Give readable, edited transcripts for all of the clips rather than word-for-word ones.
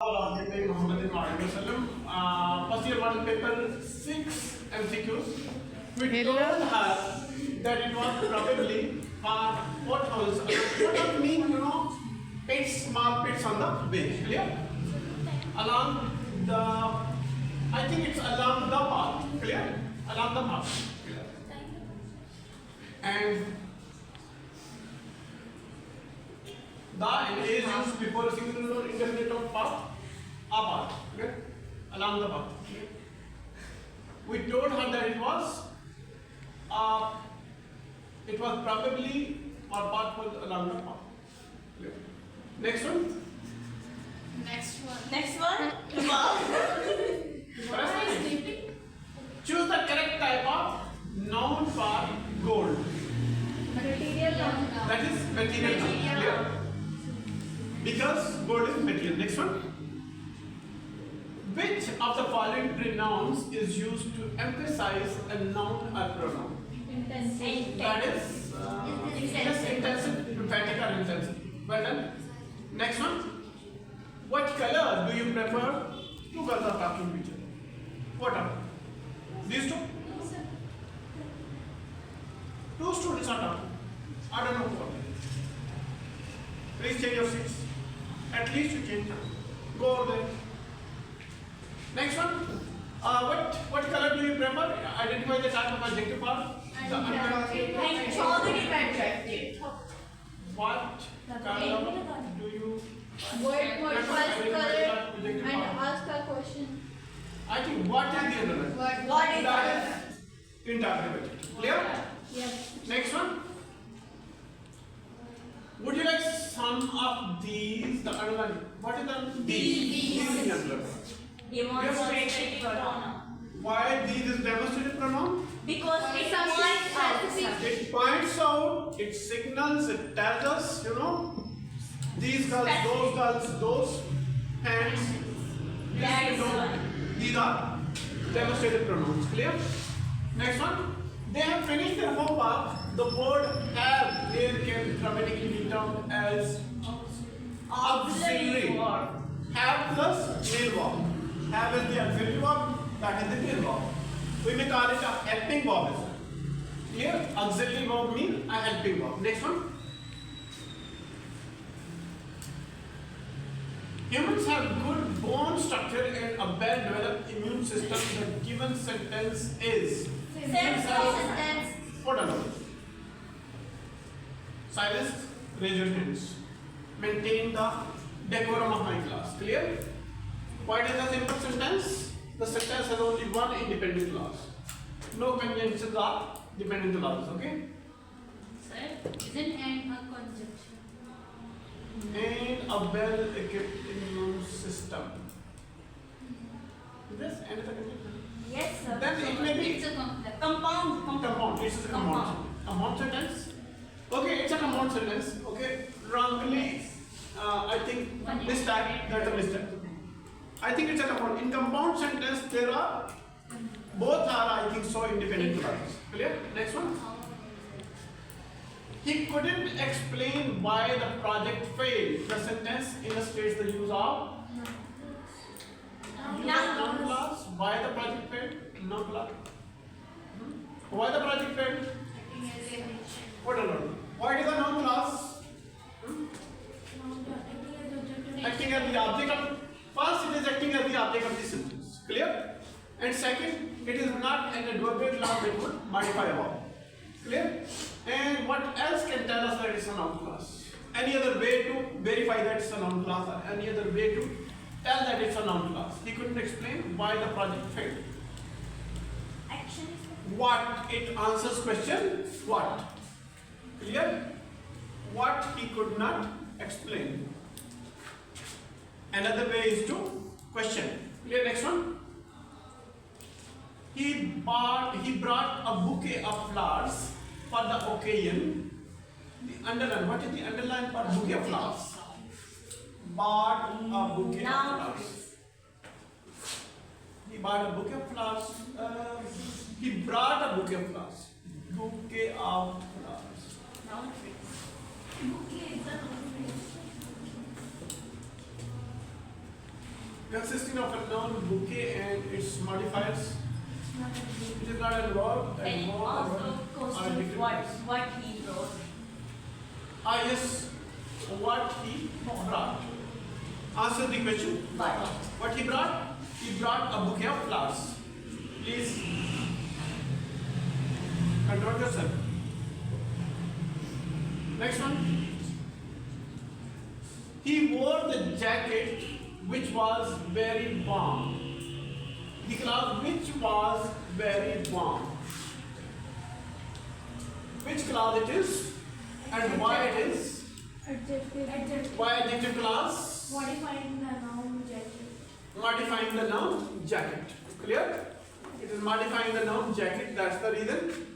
Muhammad first year model paper 6 MCQs. We told her that it was probably potholes. What mean, pits, small pits on the bench. Clear? Along the, I think it's along the path. Clear? Along the path. Clear? And the is used before a single indefinite of path, a path, okay? Along the path. Okay? We told her that it was probably our path was along the path. Okay? Next one. Next one. Choose the correct type of noun for gold. Material noun. That is material noun. Clear? Because gold is material. Next one. Which of the following pronouns is used to emphasize a noun or pronoun? Intensive. That is intensive, emphatic or intensive. Well done. Next one. What color do you prefer? Two girls are talking to each other. What are these two? Two students are talking. I don't know what. Please change your seats. At least you change. Go over there. Next one. What color do you prefer? Identify the type of adjective part. What color do you? What color? And ask a question. I think what is the other one? What is That is interrogative. Clear? Yes. Next one. Would you like some of these? The underline. What is the these? These is the underline. Demonstrative pronoun. Why these is demonstrative pronoun? Because it points out. It points out, it signals, it tells us, these girls, those hands. These are demonstrative pronouns. Clear? Next one. They have finished their homework. The word have here can grammatically be termed as auxiliary. Have plus main verb. Have is the auxiliary verb, that is the main verb. We may call it a helping verb as well. Clear? Auxiliary verb means a helping verb. Next one. Humans have good bone structure and a well-developed immune system. The given sentence is. Sentence. Hold on. Silence, raise your hands. Maintain the decorum of my class. Clear? What is the simple sentence? The sentence has only one independent clause. No conjunctions are dependent clauses. Okay? Sir, isn't and a conjunction? And a well-equipped immune system. This and the conjunction. Yes, sir. Then it may be It's a complex. Compound. compound. It's a compound. Compound sentence. Okay, it's a compound sentence. Okay, wrongly. I think this time that's a mistake. I think it's a compound. In compound sentence, there are both are I think so independent clauses. Clear? Next one. He couldn't explain why the project failed. The sentence illustrates the use of noun clause. Why the project failed? Noun clause. Why the project failed? What a lot. Why is the noun clause? Acting as the object of. First, it is acting as the object of the sentence. Clear? And second, it is not an adverbial clause that would modify a verb. Clear? And what else can tell us that it's a noun clause? Any other way to verify that it's a noun clause, or any other way to tell that it's a noun clause? He couldn't explain why the project failed. What? It answers question what? Clear? What he could not explain. Another way is to question. Clear? Next one. He brought a bouquet of flowers for the occasion. The underline. What is the underline for bouquet of flowers? Bought a bouquet of flowers. He bought a bouquet of flowers. He brought a bouquet of flowers. Bouquet of flowers. Noun phrase. consisting of a noun bouquet and its modifiers. It is not a verb. And it also constitutes what he wrote. Ah yes, what he brought. Answer the question. What he brought? He brought a bouquet of flowers. Please control yourself. Next one. He wore the jacket which was very warm. The cloth which was very warm. Which cloth it is and why it is? Adjective. Why adjective class? Modifying the noun jacket. Modifying the noun jacket. Clear? It is modifying the noun jacket. That's the reason.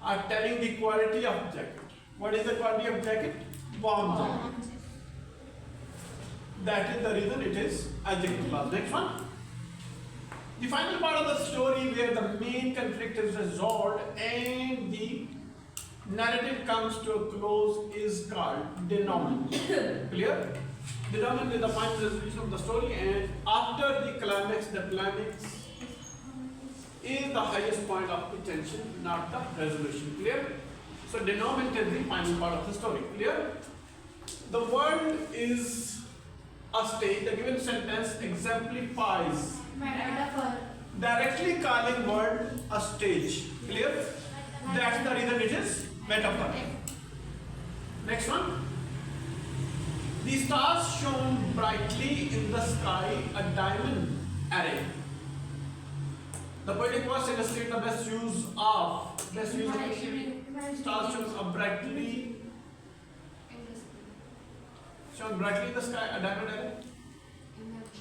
Are telling the quality of jacket. What is the quality of jacket? Warm jacket. That is the reason it is adjective clause. Next one. The final part of the story where the main conflict is resolved and the narrative comes to a close is called denouement. Clear? Denouement is the final resolution of the story, and after the climax is the highest point of the tension, not the resolution. Clear? So denouement is the final part of the story. Clear? The world is a stage. The given sentence exemplifies Metaphor. directly calling word a stage. Clear? That's the reason it is metaphor. Next one. The stars shone brightly in the sky, a diamond array. The poetic verse illustrates the best use of stars shone brightly in the sky, a diamond array.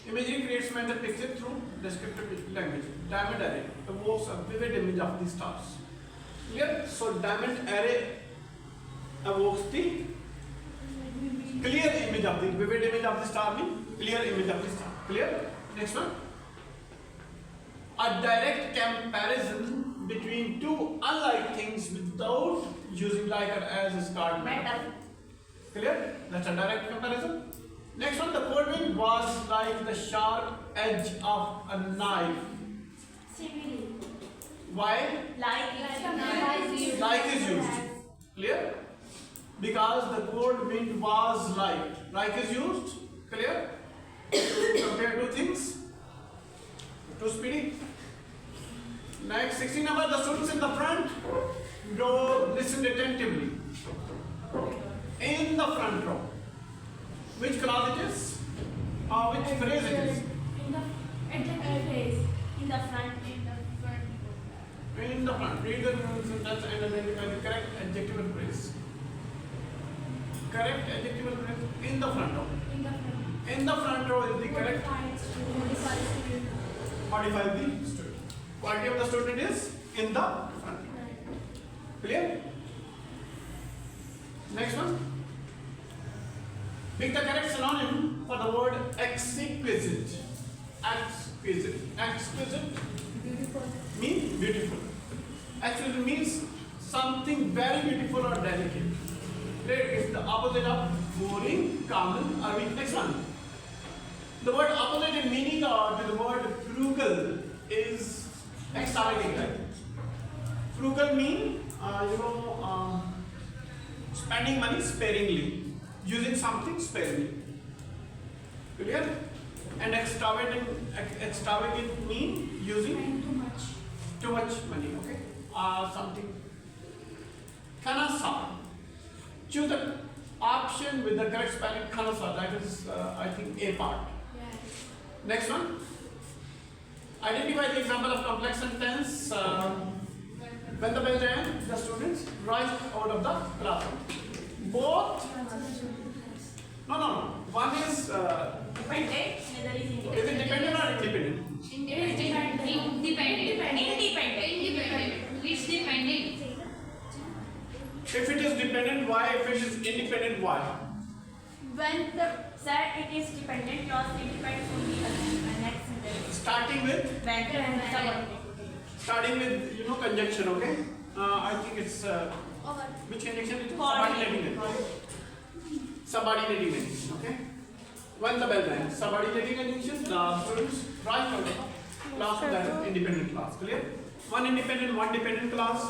Imagery creates mental picture through descriptive language. Diamond array evokes a vivid image of the stars. Clear? So diamond array evokes the clear image of the vivid image of the star, means clear image of the star. Clear? Next one. A direct comparison between two unlike things without using like or as is called metaphor. Clear? That's a direct comparison. Next one, the whirlwind was like the sharp edge of a knife. Simile. Why? Like is used. Clear? Because the cold wind was light. Like is used. Clear? To compare two things. Too speedy. Next, 16 number, the students in the front row listened attentively. In the front row. Which clause it is? Or which phrase it is? In the adjective phrase. In the front. In the front. Read the sentence and identify the correct adjectival phrase. Correct adjectival phrase in the front row. In the front. In the front row is the correct. Modify student. Modify the student. Quality of the student is in the front. Clear? Next one. Pick the correct synonym for the word exquisite. Exquisite. Exquisite Beautiful. means beautiful. Exquisite means something very beautiful or delicate. It's the opposite of boring, common, or weak. Next one. The word opposite in meaning to the word frugal is extravagant. Right? Frugal mean spending money sparingly, using something sparingly. Clear? And extravagant mean using Too too much money. Okay? Something. Khanasa. Choose the option with the correct spelling. Khanasa. That is, I think, A part. Yes. Next one. Identify the example of complex sentence. When the bell rang, the students rise out of the classroom. Both. No. One is. Dependent. Neither is Is it dependent or independent? Independent. It's dependent. If it is dependent, why? If it is independent, why? When the sir, it is dependent clause, it depends on the next sentence. Starting with. When Starting with conjunction. Okay. I think it's which conjunction it is? Subordinating it. Subordinating it. Okay. when the bell rings. Subordinating conjunction, the students rise from the class to that independent class. Clear? One independent, one dependent class.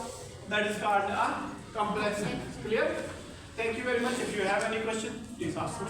That is called a complex sentence. Clear? Thank you very much. If you have any question, please ask me.